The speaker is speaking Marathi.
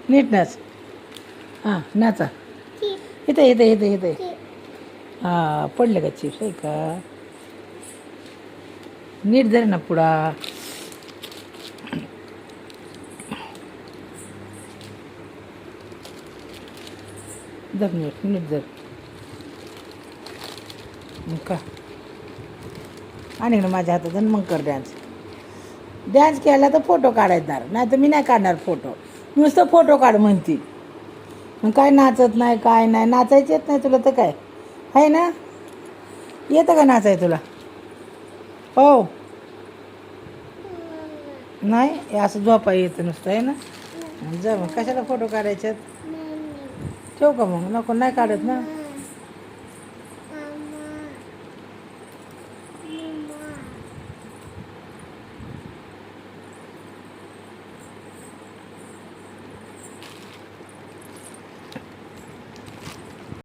नीट नाच. हां नाचा. इथे इथे इथे इथे. हां पडले का चिप्स आहे का? नीट धर ना पुढा. धर नीट नीट धर. का आणि इकडं माझ्या हातात आणि मग कर डॅन्स. डॅन्स केला तर फोटो काढायणार नाही तर मी नाही काढणार फोटो. नुसतं फोटो काढ म्हणती. मग काय नाचत नाही काय नाही. नाचायचं येत नाही तुला तर काय आहे ना. येतं का नाचाय तुला? हो नाही हे असं झोपा येतं नुसतं आहे ना. जा मग कशाला फोटो काढायच्यात. ठेवू का मग नको नाही काढत ना.